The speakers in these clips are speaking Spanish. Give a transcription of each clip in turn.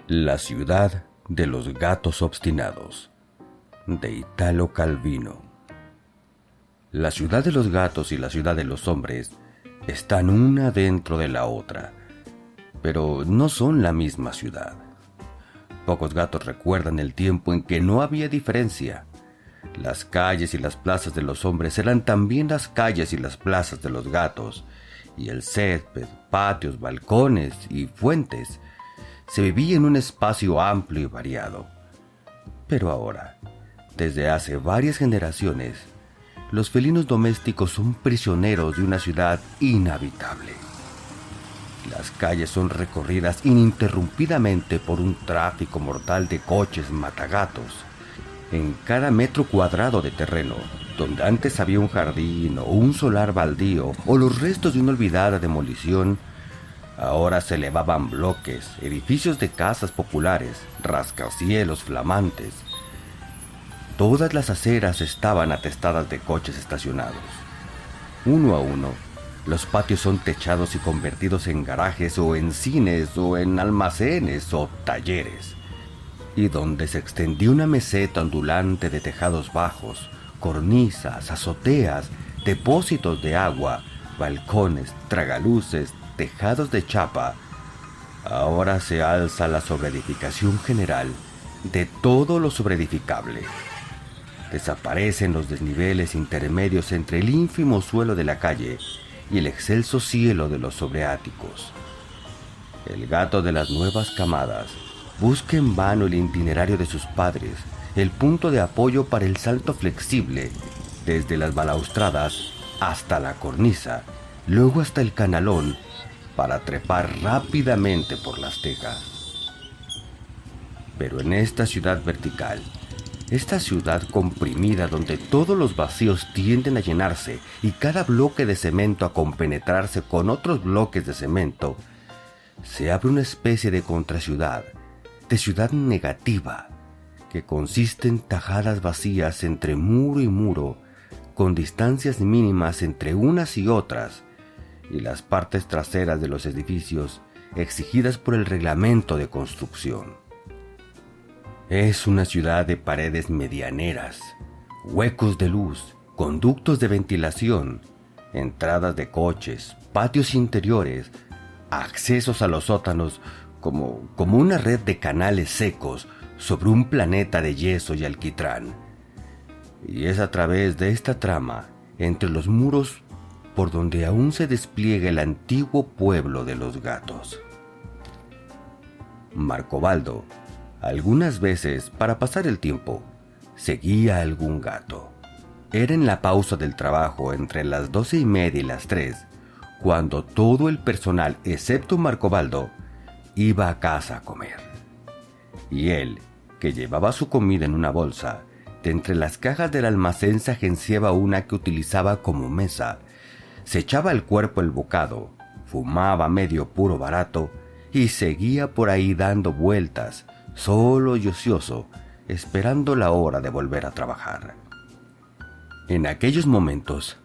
La ciudad de los gatos obstinados, de Italo Calvino. La ciudad de los gatos y la ciudad de los hombres están una dentro de la otra, pero no son la misma ciudad. Pocos gatos recuerdan el tiempo en que no había diferencia. Las calles y las plazas de los hombres eran también las calles y las plazas de los gatos, y el césped, patios, balcones y fuentes se vivía en un espacio amplio y variado. Pero ahora, desde hace varias generaciones, los felinos domésticos son prisioneros de una ciudad inhabitable. Las calles son recorridas ininterrumpidamente por un tráfico mortal de coches matagatos. En cada metro cuadrado de terreno, donde antes había un jardín o un solar baldío o los restos de una olvidada demolición, ahora se elevaban bloques, edificios de casas populares, rascacielos flamantes. Todas las aceras estaban atestadas de coches estacionados. Uno a uno, los patios son techados y convertidos en garajes o en cines o en almacenes o talleres. Y donde se extendía una meseta ondulante de tejados bajos, cornisas, azoteas, depósitos de agua, balcones, tragaluces, tejados de chapa, ahora se alza la sobreedificación general de todo lo sobreedificable. Desaparecen los desniveles intermedios entre el ínfimo suelo de la calle y el excelso cielo de los sobreáticos. El gato de las nuevas camadas busca en vano el itinerario de sus padres, el punto de apoyo para el salto flexible, desde las balaustradas hasta la cornisa, luego hasta el canalón, para trepar rápidamente por las tejas. Pero en esta ciudad vertical, esta ciudad comprimida donde todos los vacíos tienden a llenarse y cada bloque de cemento a compenetrarse con otros bloques de cemento, se abre una especie de contraciudad, de ciudad negativa, que consiste en tajadas vacías entre muro y muro, con distancias mínimas entre unas y otras, y las partes traseras de los edificios exigidas por el reglamento de construcción. Es una ciudad de paredes medianeras, huecos de luz, conductos de ventilación, entradas de coches, patios interiores, accesos a los sótanos, como una red de canales secos sobre un planeta de yeso y alquitrán. Y es a través de esta trama, entre los muros, por donde aún se despliega el antiguo pueblo de los gatos. Marcobaldo, algunas veces, para pasar el tiempo, seguía a algún gato. Era en la pausa del trabajo entre las 12:30 y las 3, cuando todo el personal, excepto Marcobaldo, iba a casa a comer. Y él, que llevaba su comida en una bolsa, de entre las cajas del almacén se agenciaba una que utilizaba como mesa, se echaba al cuerpo el bocado, fumaba medio puro barato y seguía por ahí dando vueltas, solo y ocioso, esperando la hora de volver a trabajar. En aquellos momentos,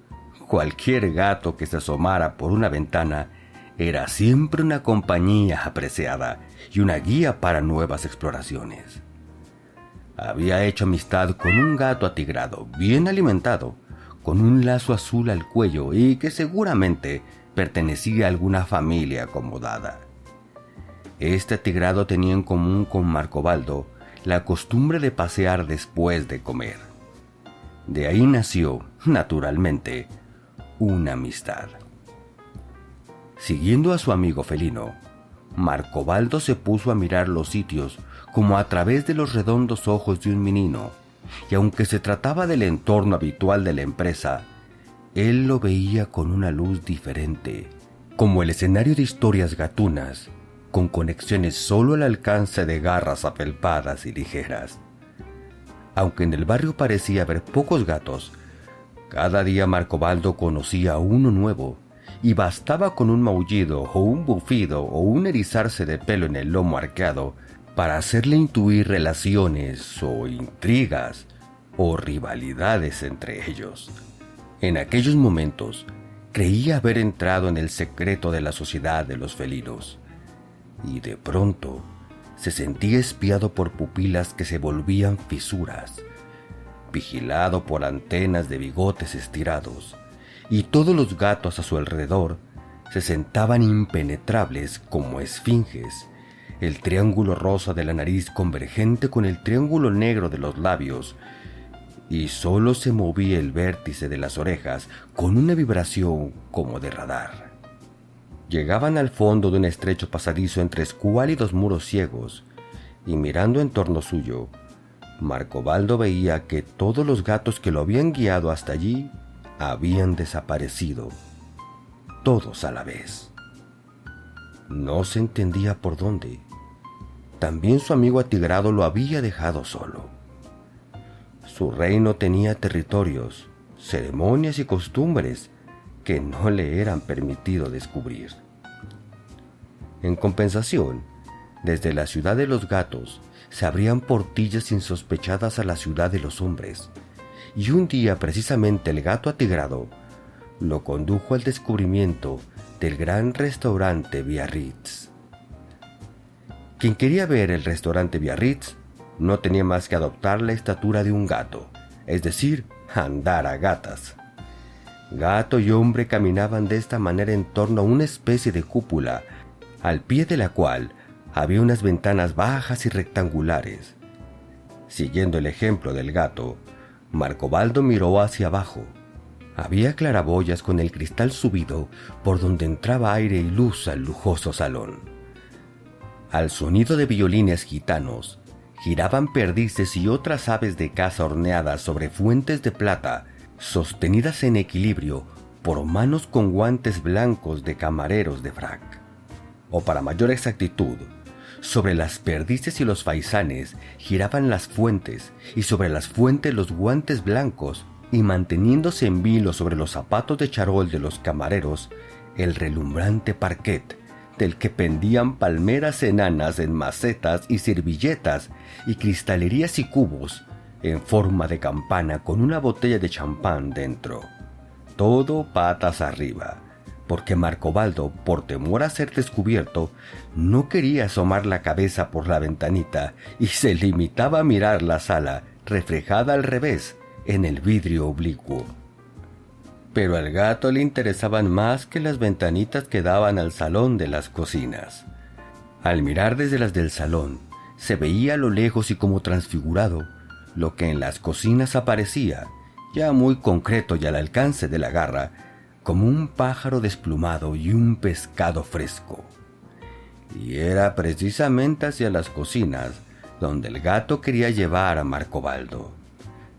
cualquier gato que se asomara por una ventana era siempre una compañía apreciada y una guía para nuevas exploraciones. Había hecho amistad con un gato atigrado, bien alimentado, con un lazo azul al cuello y que seguramente pertenecía a alguna familia acomodada. Este atigrado tenía en común con Marcobaldo la costumbre de pasear después de comer. De ahí nació, naturalmente, una amistad. Siguiendo a su amigo felino, Marcobaldo se puso a mirar los sitios como a través de los redondos ojos de un menino, y aunque se trataba del entorno habitual de la empresa, él lo veía con una luz diferente, como el escenario de historias gatunas, con conexiones solo al alcance de garras afelpadas y ligeras. Aunque en el barrio parecía haber pocos gatos, cada día Marcobaldo conocía a uno nuevo, y bastaba con un maullido o un bufido o un erizarse de pelo en el lomo arqueado para hacerle intuir relaciones o intrigas o rivalidades entre ellos. En aquellos momentos, creía haber entrado en el secreto de la sociedad de los felinos, y de pronto se sentía espiado por pupilas que se volvían fisuras, vigilado por antenas de bigotes estirados, y todos los gatos a su alrededor se sentaban impenetrables como esfinges, el triángulo rosa de la nariz convergente con el triángulo negro de los labios, y solo se movía el vértice de las orejas con una vibración como de radar. Llegaban al fondo de un estrecho pasadizo entre escuálidos muros ciegos, y mirando en torno suyo, Marcobaldo veía que todos los gatos que lo habían guiado hasta allí habían desaparecido, todos a la vez. No se entendía por dónde. También su amigo atigrado lo había dejado solo. Su reino tenía territorios, ceremonias y costumbres que no le eran permitido descubrir. En compensación, desde la ciudad de los gatos se abrían portillas insospechadas a la ciudad de los hombres, y un día precisamente el gato atigrado lo condujo al descubrimiento del gran restaurante Biarritz. Quien quería ver el restaurante Biarritz no tenía más que adoptar la estatura de un gato, es decir, andar a gatas. Gato y hombre caminaban de esta manera en torno a una especie de cúpula, al pie de la cual había unas ventanas bajas y rectangulares. Siguiendo el ejemplo del gato, Marcobaldo miró hacia abajo. Había claraboyas con el cristal subido por donde entraba aire y luz al lujoso salón. Al sonido de violines gitanos, giraban perdices y otras aves de caza horneadas sobre fuentes de plata, sostenidas en equilibrio por manos con guantes blancos de camareros de frac. O para mayor exactitud, sobre las perdices y los faisanes giraban las fuentes, y sobre las fuentes los guantes blancos, y manteniéndose en vilo sobre los zapatos de charol de los camareros, el relumbrante parquet, del que pendían palmeras enanas en macetas y servilletas, y cristalerías y cubos, en forma de campana con una botella de champán dentro. Todo patas arriba, porque Marcobaldo, por temor a ser descubierto, no quería asomar la cabeza por la ventanita y se limitaba a mirar la sala, reflejada al revés, en el vidrio oblicuo. Pero al gato le interesaban más que las ventanitas que daban al salón de las cocinas. Al mirar desde las del salón, se veía a lo lejos y como transfigurado lo que en las cocinas aparecía, ya muy concreto y al alcance de la garra, como un pájaro desplumado y un pescado fresco. Y era precisamente hacia las cocinas donde el gato quería llevar a Marcobaldo.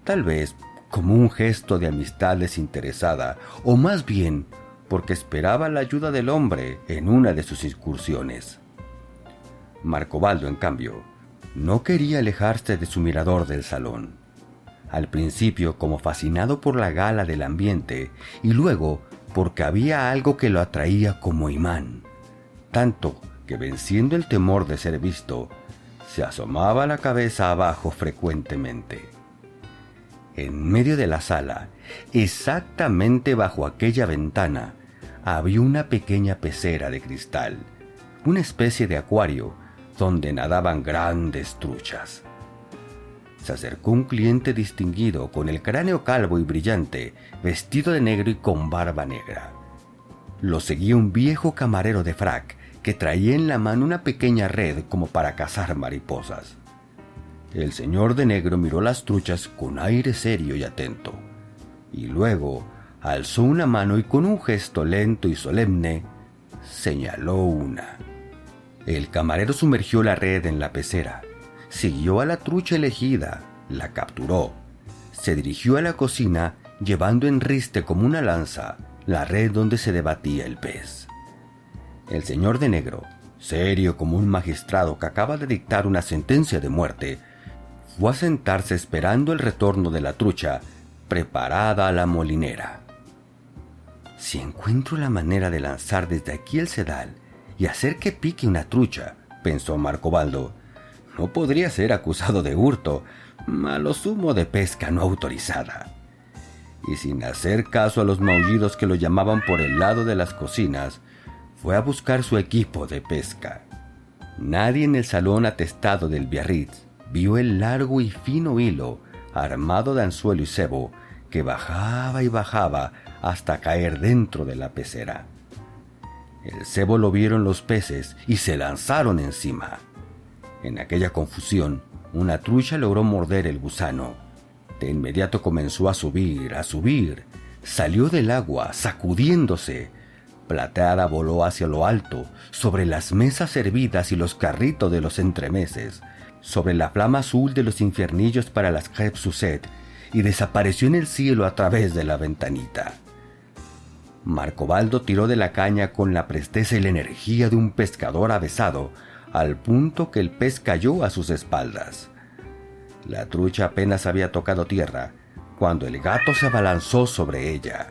Tal vez como un gesto de amistad desinteresada, o más bien porque esperaba la ayuda del hombre en una de sus incursiones. Marcobaldo, en cambio, no quería alejarse de su mirador del salón. Al principio como fascinado por la gala del ambiente, y luego porque había algo que lo atraía como imán, tanto que, venciendo el temor de ser visto, se asomaba la cabeza abajo frecuentemente. En medio de la sala, exactamente bajo aquella ventana, había una pequeña pecera de cristal, una especie de acuario donde nadaban grandes truchas. Se acercó un cliente distinguido con el cráneo calvo y brillante, vestido de negro y con barba negra. Lo seguía un viejo camarero de frac que traía en la mano una pequeña red como para cazar mariposas. El señor de negro miró las truchas con aire serio y atento, y luego alzó una mano y con un gesto lento y solemne señaló una. El camarero sumergió la red en la pecera, siguió a la trucha elegida, la capturó, se dirigió a la cocina llevando en riste como una lanza la red donde se debatía el pez. El señor de negro, serio como un magistrado que acaba de dictar una sentencia de muerte, fue a sentarse esperando el retorno de la trucha, preparada a la molinera. Si encuentro la manera de lanzar desde aquí el sedal y hacer que pique una trucha, pensó Marcobaldo, no podría ser acusado de hurto, a lo sumo de pesca no autorizada. Y sin hacer caso a los maullidos que lo llamaban por el lado de las cocinas, fue a buscar su equipo de pesca. Nadie en el salón atestado del Biarritz vio el largo y fino hilo armado de anzuelo y cebo que bajaba y bajaba hasta caer dentro de la pecera. El cebo lo vieron los peces y se lanzaron encima. En aquella confusión, una trucha logró morder el gusano. De inmediato comenzó a subir, salió del agua sacudiéndose. Plateada voló hacia lo alto, sobre las mesas servidas y los carritos de los entremeses, sobre la flama azul de los infiernillos para las crêpes Suzette, y desapareció en el cielo a través de la ventanita. Marcobaldo tiró de la caña con la presteza y la energía de un pescador avesado, al punto que el pez cayó a sus espaldas. La trucha apenas había tocado tierra cuando el gato se abalanzó sobre ella.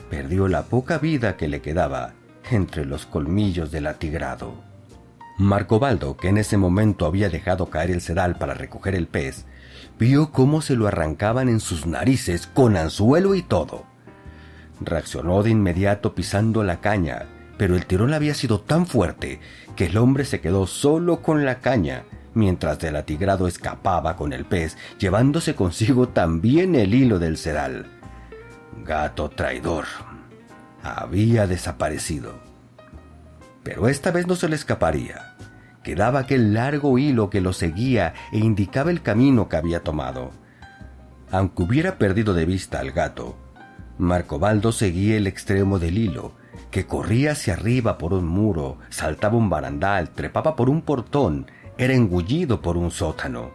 Perdió la poca vida que le quedaba entre los colmillos del atigrado. Marcobaldo, que en ese momento había dejado caer el sedal para recoger el pez, vio cómo se lo arrancaban en sus narices con anzuelo y todo. Reaccionó de inmediato pisando la caña, pero el tirón había sido tan fuerte que el hombre se quedó solo con la caña, mientras el atigrado escapaba con el pez, llevándose consigo también el hilo del sedal. Gato traidor. Había desaparecido. Pero esta vez no se le escaparía. Quedaba aquel largo hilo que lo seguía e indicaba el camino que había tomado. Aunque hubiera perdido de vista al gato, Marcobaldo seguía el extremo del hilo, que corría hacia arriba por un muro, saltaba un barandal, trepaba por un portón, era engullido por un sótano.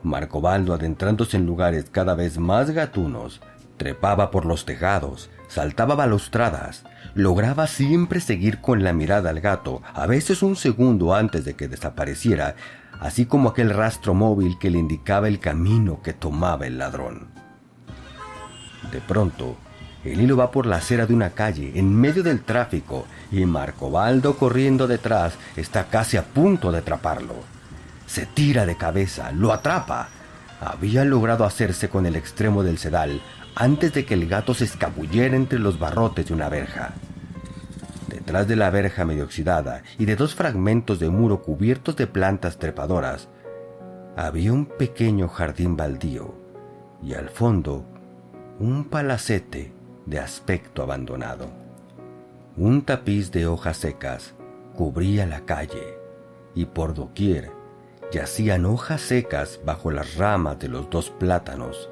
Marcobaldo, adentrándose en lugares cada vez más gatunos, trepaba por los tejados, saltaba balaustradas, lograba siempre seguir con la mirada al gato, a veces un segundo antes de que desapareciera, así como aquel rastro móvil que le indicaba el camino que tomaba el ladrón. De pronto, el hilo va por la acera de una calle, en medio del tráfico, y Marcobaldo, corriendo detrás, está casi a punto de atraparlo. Se tira de cabeza, lo atrapa. Había logrado hacerse con el extremo del sedal antes de que el gato se escabullera entre los barrotes de una verja. Detrás de la verja medio oxidada y de dos fragmentos de muro cubiertos de plantas trepadoras, había un pequeño jardín baldío y al fondo un palacete de aspecto abandonado. Un tapiz de hojas secas cubría la calle y por doquier yacían hojas secas bajo las ramas de los dos plátanos,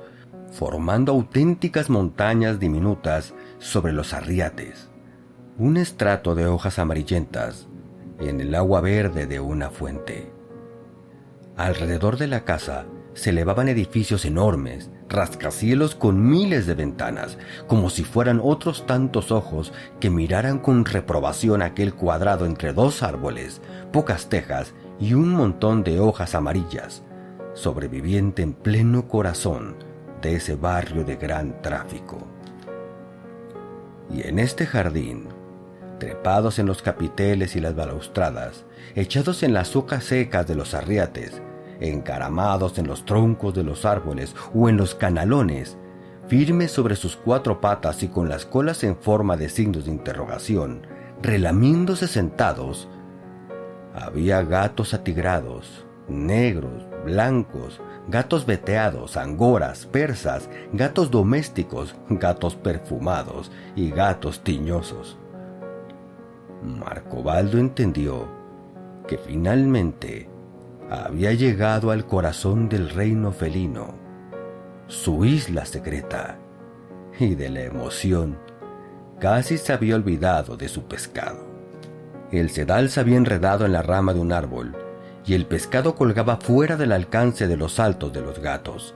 formando auténticas montañas diminutas sobre los arriates, un estrato de hojas amarillentas en el agua verde de una fuente. Alrededor de la casa se elevaban edificios enormes, rascacielos con miles de ventanas, como si fueran otros tantos ojos que miraran con reprobación aquel cuadrado entre dos árboles, pocas tejas y un montón de hojas amarillas, sobreviviente en pleno corazón de ese barrio de gran tráfico. Y en este jardín, trepados en los capiteles y las balaustradas, echados en las hojas secas de los arriates, encaramados en los troncos de los árboles o en los canalones, firmes sobre sus cuatro patas y con las colas en forma de signos de interrogación, relamiéndose sentados, había gatos atigrados, negros, blancos, gatos veteados, angoras, persas, gatos domésticos, gatos perfumados y gatos tiñosos. Marcobaldo entendió que finalmente había llegado al corazón del reino felino, su isla secreta, y de la emoción casi se había olvidado de su pescado. El sedal se había enredado en la rama de un árbol y el pescado colgaba fuera del alcance de los saltos de los gatos.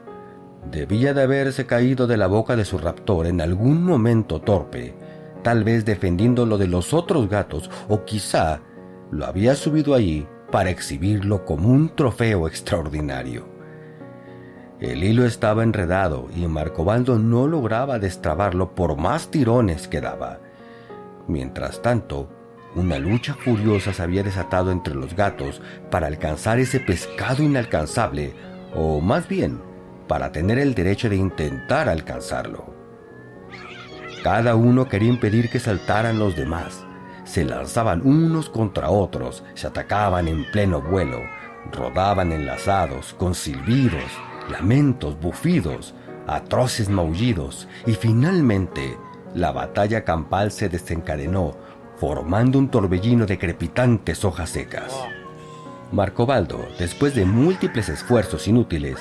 Debía de haberse caído de la boca de su raptor en algún momento torpe, tal vez defendiéndolo de los otros gatos, o quizá lo había subido allí para exhibirlo como un trofeo extraordinario. El hilo estaba enredado y Marcobaldo no lograba destrabarlo por más tirones que daba. Mientras tanto, una lucha furiosa se había desatado entre los gatos para alcanzar ese pescado inalcanzable, o más bien, para tener el derecho de intentar alcanzarlo. Cada uno quería impedir que saltaran los demás. Se lanzaban unos contra otros, se atacaban en pleno vuelo, rodaban enlazados, con silbidos, lamentos, bufidos, atroces maullidos, y finalmente la batalla campal se desencadenó, formando un torbellino de crepitantes hojas secas. Marcobaldo, después de múltiples esfuerzos inútiles,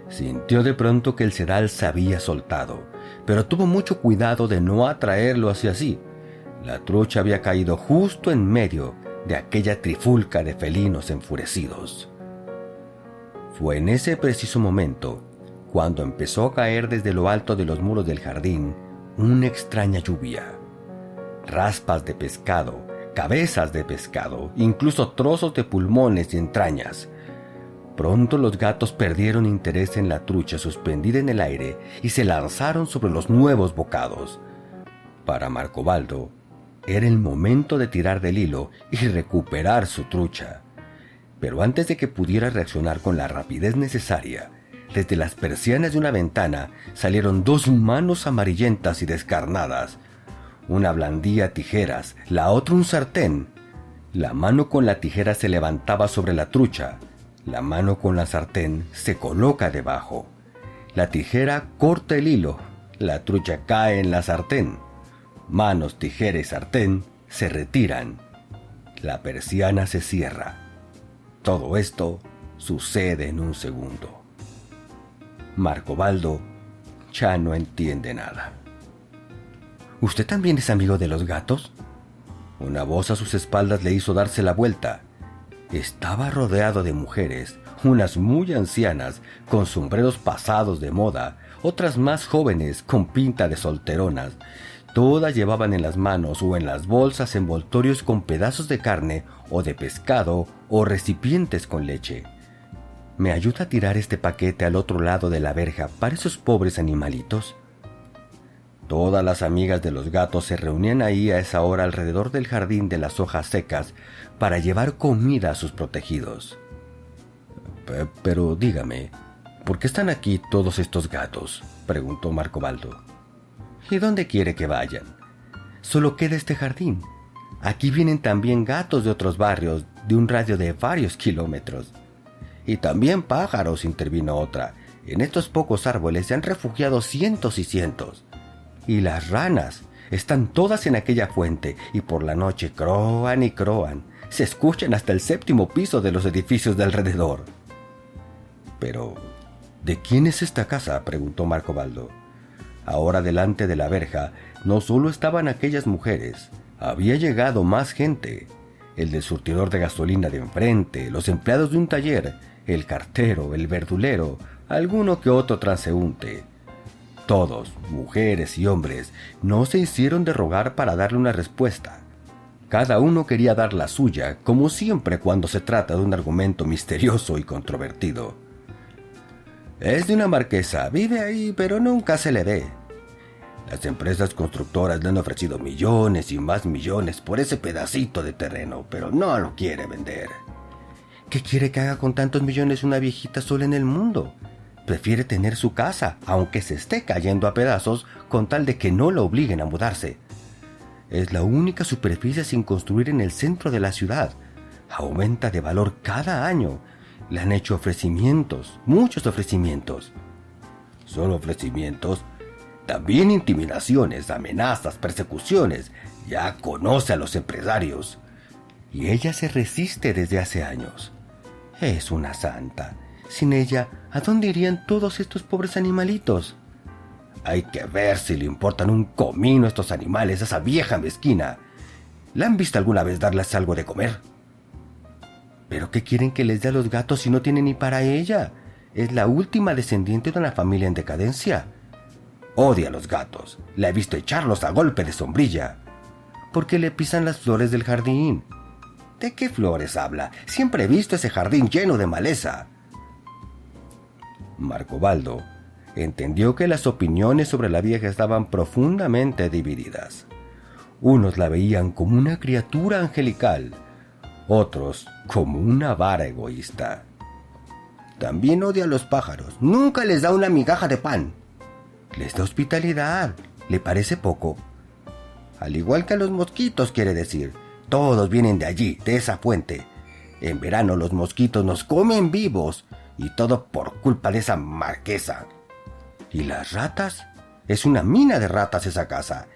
sintió de pronto que el sedal se había soltado, pero tuvo mucho cuidado de no atraerlo hacia sí. La trucha había caído justo en medio de aquella trifulca de felinos enfurecidos. Fue en ese preciso momento cuando empezó a caer desde lo alto de los muros del jardín una extraña lluvia. Raspas de pescado, cabezas de pescado, incluso trozos de pulmones y entrañas. Pronto los gatos perdieron interés en la trucha suspendida en el aire y se lanzaron sobre los nuevos bocados. Para Marcobaldo, era el momento de tirar del hilo y recuperar su trucha. Pero antes de que pudiera reaccionar con la rapidez necesaria, desde las persianas de una ventana salieron dos manos amarillentas y descarnadas. Una blandía tijeras, la otra un sartén. La mano con la tijera se levantaba sobre la trucha. La mano con la sartén se coloca debajo. La tijera corta el hilo. La trucha cae en la sartén. Manos, tijera y sartén se retiran. La persiana se cierra. Todo esto sucede en un segundo. Marcobaldo ya no entiende nada. ¿Usted también es amigo de los gatos? Una voz a sus espaldas le hizo darse la vuelta. Estaba rodeado de mujeres, unas muy ancianas, con sombreros pasados de moda, otras más jóvenes, con pinta de solteronas. Todas llevaban en las manos o en las bolsas envoltorios con pedazos de carne o de pescado o recipientes con leche. ¿Me ayuda a tirar este paquete al otro lado de la verja para esos pobres animalitos? Todas las amigas de los gatos se reunían ahí a esa hora alrededor del jardín de las hojas secas para llevar comida a sus protegidos. Pero dígame, ¿por qué están aquí todos estos gatos?, preguntó Marcobaldo. ¿Y dónde quiere que vayan? Solo queda este jardín. Aquí vienen también gatos de otros barrios de un radio de varios kilómetros. Y también pájaros, intervino otra. En estos pocos árboles se han refugiado cientos y cientos. Y las ranas están todas en aquella fuente y por la noche croan y croan. Se escuchan hasta el 7º piso de los edificios de alrededor. Pero, ¿de quién es esta casa?, preguntó Marcobaldo. Ahora delante de la verja no solo estaban aquellas mujeres, había llegado más gente. El del surtidor de gasolina de enfrente, los empleados de un taller, el cartero, el verdulero, alguno que otro transeúnte. Todos, mujeres y hombres, no se hicieron de rogar para darle una respuesta. Cada uno quería dar la suya, como siempre cuando se trata de un argumento misterioso y controvertido. Es de una marquesa, vive ahí, pero nunca se le ve. Las empresas constructoras le han ofrecido millones y más millones por ese pedacito de terreno, pero no lo quiere vender. ¿Qué quiere que haga con tantos millones una viejita sola en el mundo? Prefiere tener su casa, aunque se esté cayendo a pedazos, con tal de que no la obliguen a mudarse. Es la única superficie sin construir en el centro de la ciudad. Aumenta de valor cada año. Le han hecho ofrecimientos, muchos ofrecimientos. ¿Solo ofrecimientos? También intimidaciones, amenazas, persecuciones. Ya conoce a los empresarios. Y ella se resiste desde hace años. Es una santa. Sin ella, ¿a dónde irían todos estos pobres animalitos? Hay que ver si le importan un comino estos animales a esa vieja mezquina. ¿La han visto alguna vez darles algo de comer? ¿Pero qué quieren que les dé a los gatos si no tienen ni para ella? Es la última descendiente de una familia en decadencia. Odia a los gatos. La he visto echarlos a golpe de sombrilla. ¿Por qué le pisan las flores del jardín? ¿De qué flores habla? Siempre he visto ese jardín lleno de maleza. Marcobaldo entendió que las opiniones sobre la vieja estaban profundamente divididas. Unos la veían como una criatura angelical, otros como una vara egoísta. También odia a los pájaros. Nunca les da una migaja de pan. Les da hospitalidad. ¿Le parece poco? Al igual que los mosquitos, quiere decir. Todos vienen de allí, de esa fuente. En verano los mosquitos nos comen vivos, y todo por culpa de esa marquesa. ¿Y las ratas? Es una mina de ratas esa casa.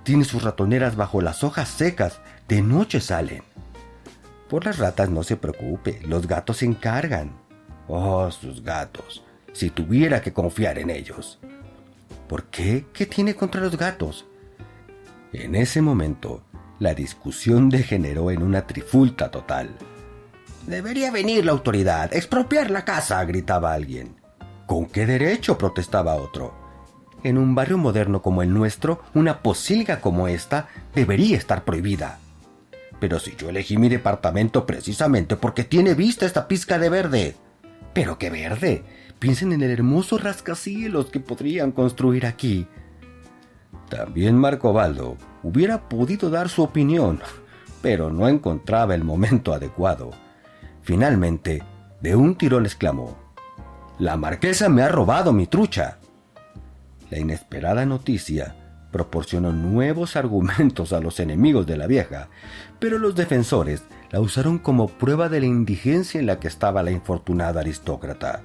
Tiene sus ratoneras bajo las hojas secas. De noche salen. Por las ratas no se preocupe, los gatos se encargan. Oh, sus gatos. Si tuviera que confiar en ellos. ¿Por qué? ¿Qué tiene contra los gatos? En ese momento, la discusión degeneró en una trifulca total. «Debería venir la autoridad, expropiar la casa», gritaba alguien. «¿Con qué derecho?», protestaba otro. «En un barrio moderno como el nuestro, una posilga como esta debería estar prohibida». «Pero si yo elegí mi departamento precisamente porque tiene vista esta pizca de verde». «¿Pero qué verde? Piensen en el hermoso rascacielos que podrían construir aquí». También Marcobaldo hubiera podido dar su opinión, pero no encontraba el momento adecuado. Finalmente, de un tirón exclamó: «La marquesa me ha robado mi trucha». La inesperada noticia proporcionó nuevos argumentos a los enemigos de la vieja, pero los defensores la usaron como prueba de la indigencia en la que estaba la infortunada aristócrata.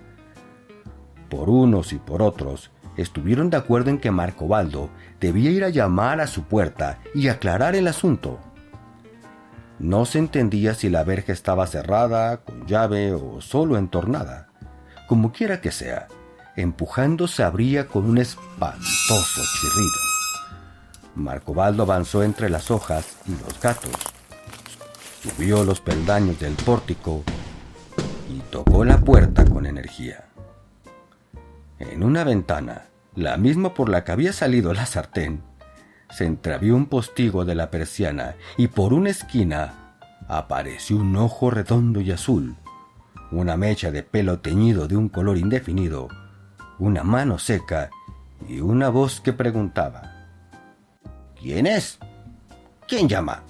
Por unos y por otros, estuvieron de acuerdo en que Marcobaldo debía ir a llamar a su puerta y aclarar el asunto. No se entendía si la verja estaba cerrada, con llave o solo entornada. Como quiera que sea, empujando se abría con un espantoso chirrido. Marcobaldo avanzó entre las hojas y los gatos, subió los peldaños del pórtico y tocó la puerta con energía. En una ventana, la misma por la que había salido la sartén, se entreabrió un postigo de la persiana y por una esquina apareció un ojo redondo y azul, una mecha de pelo teñido de un color indefinido, una mano seca y una voz que preguntaba: «¿Quién es? ¿Quién llama?».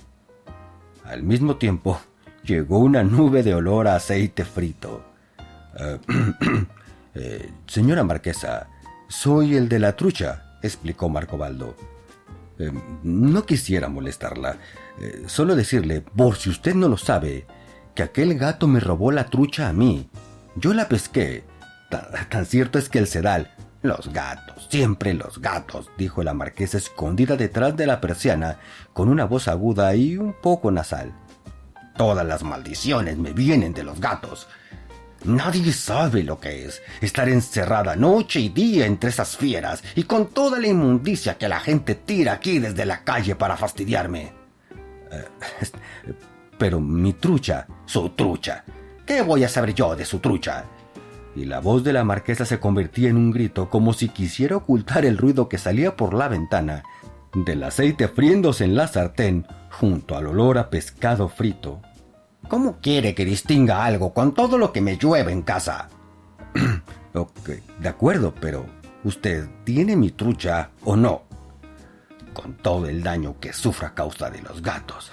Al mismo tiempo, llegó una nube de olor a aceite frito. «Señora marquesa, soy el de la trucha», explicó Marcobaldo. «No quisiera molestarla. Solo decirle, por si usted no lo sabe, que aquel gato me robó la trucha a mí. Yo la pesqué. Tan cierto es que el sedal...». «Los gatos, siempre los gatos», dijo la marquesa escondida detrás de la persiana, con una voz aguda y un poco nasal. «Todas las maldiciones me vienen de los gatos. Nadie sabe lo que es estar encerrada noche y día entre esas fieras y con toda la inmundicia que la gente tira aquí desde la calle para fastidiarme». «Pero mi trucha, su trucha. ¿Qué voy a saber yo de su trucha?». Y la voz de la marquesa se convertía en un grito, como si quisiera ocultar el ruido que salía por la ventana del aceite friéndose en la sartén junto al olor a pescado frito. «¿Cómo quiere que distinga algo con todo lo que me llueve en casa?». «Ok, de acuerdo, pero ¿usted tiene mi trucha o no?». «Con todo el daño que sufro a causa de los gatos,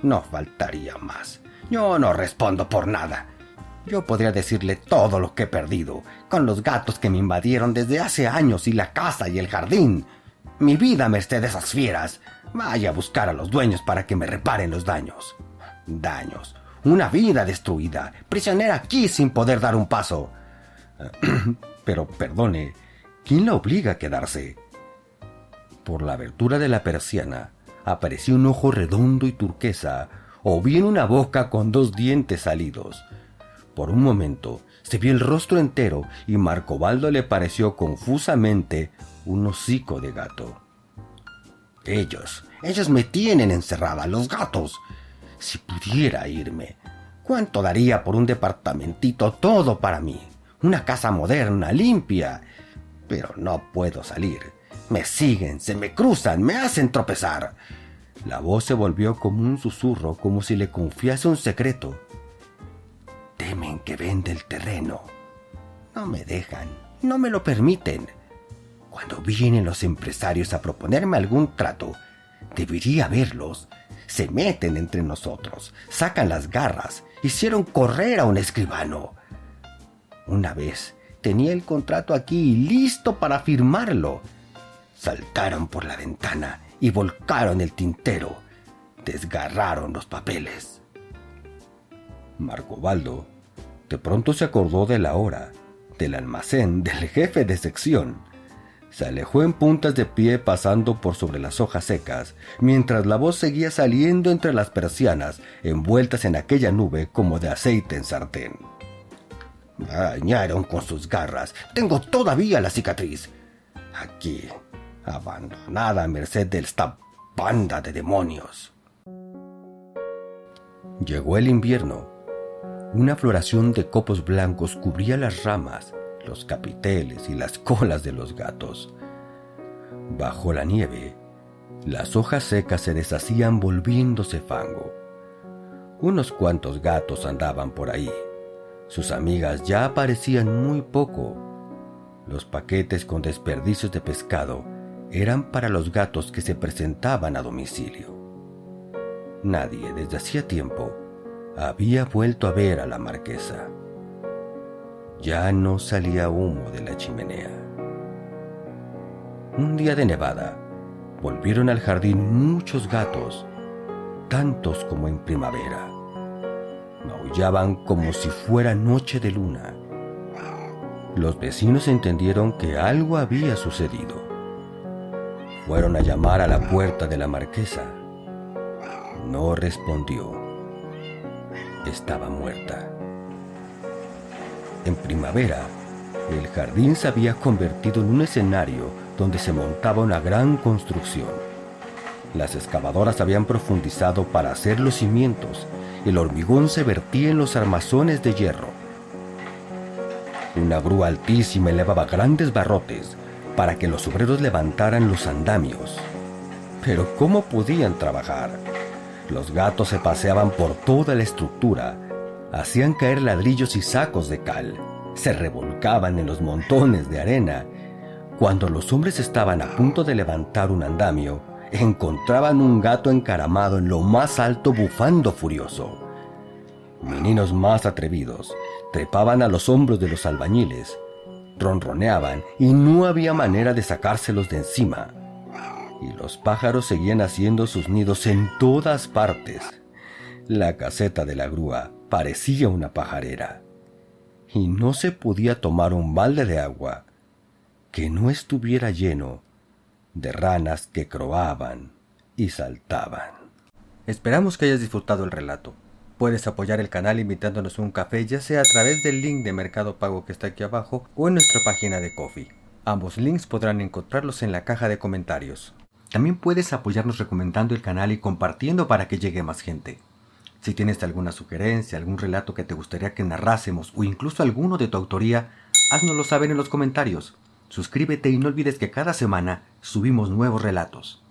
no faltaría más. Yo no respondo por nada. Yo podría decirle todo lo que he perdido, con los gatos que me invadieron desde hace años y la casa y el jardín. Mi vida a merced de esas fieras. Vaya a buscar a los dueños para que me reparen los daños». «Daños. Una vida destruida, prisionera aquí sin poder dar un paso». «Pero perdone, ¿quién la obliga a quedarse?». Por la abertura de la persiana apareció un ojo redondo y turquesa, o bien una boca con dos dientes salidos. Por un momento se vio el rostro entero y Marcobaldo le pareció confusamente un hocico de gato. Ellos me tienen encerrada, los gatos. Si pudiera irme, ¿cuánto daría por un departamentito todo para mí? Una casa moderna, limpia. Pero no puedo salir. Me siguen, se me cruzan, me hacen tropezar». La voz se volvió como un susurro, como si le confiase un secreto. «Temen que venda el terreno. No me dejan, no me lo permiten. Cuando vienen los empresarios a proponerme algún trato, debería verlos. Se meten entre nosotros, sacan las garras, hicieron correr a un escribano. Una vez tenía el contrato aquí listo para firmarlo. Saltaron por la ventana y volcaron el tintero. Desgarraron los papeles. Marcobaldo de pronto se acordó de la hora, del almacén, del jefe de sección. Se alejó en puntas de pie pasando por sobre las hojas secas, mientras la voz seguía saliendo entre las persianas, envueltas en aquella nube como de aceite en sartén. Me arañaron con sus garras. Tengo todavía la cicatriz. Aquí, abandonada a merced de esta banda de demonios. Llegó el invierno. Una floración de copos blancos cubría las ramas, los capiteles y las colas de los gatos. Bajo la nieve, las hojas secas se deshacían volviéndose fango. Unos cuantos gatos andaban por ahí. Sus amigas ya aparecían muy poco. Los paquetes con desperdicios de pescado eran para los gatos que se presentaban a domicilio. Nadie desde hacía tiempo había vuelto a ver a la marquesa. Ya no salía humo de la chimenea. Un día de nevada, volvieron al jardín muchos gatos, tantos como en primavera. Maullaban como si fuera noche de luna. Los vecinos entendieron que algo había sucedido. Fueron a llamar a la puerta de la marquesa. No respondió. Estaba muerta. En primavera, el jardín se había convertido en un escenario donde se montaba una gran construcción. Las excavadoras habían profundizado para hacer los cimientos. El hormigón se vertía en los armazones de hierro. Una grúa altísima elevaba grandes barrotes para que los obreros levantaran los andamios. Pero ¿cómo podían trabajar? Los gatos se paseaban por toda la estructura, hacían caer ladrillos y sacos de cal, se revolcaban en los montones de arena. Cuando los hombres estaban a punto de levantar un andamio, encontraban un gato encaramado en lo más alto bufando furioso. Meninos más atrevidos trepaban a los hombros de los albañiles, ronroneaban y no había manera de sacárselos de encima. Y los pájaros seguían haciendo sus nidos en todas partes. La caseta de la grúa parecía una pajarera. Y no se podía tomar un balde de agua que no estuviera lleno de ranas que croaban y saltaban. Esperamos que hayas disfrutado el relato. Puedes apoyar el canal invitándonos a un café, ya sea a través del link de Mercado Pago que está aquí abajo o en nuestra página de Ko-fi. Ambos links podrán encontrarlos en la caja de comentarios. También puedes apoyarnos recomendando el canal y compartiendo para que llegue más gente. Si tienes alguna sugerencia, algún relato que te gustaría que narrásemos o incluso alguno de tu autoría, háznoslo saber en los comentarios. Suscríbete y no olvides que cada semana subimos nuevos relatos.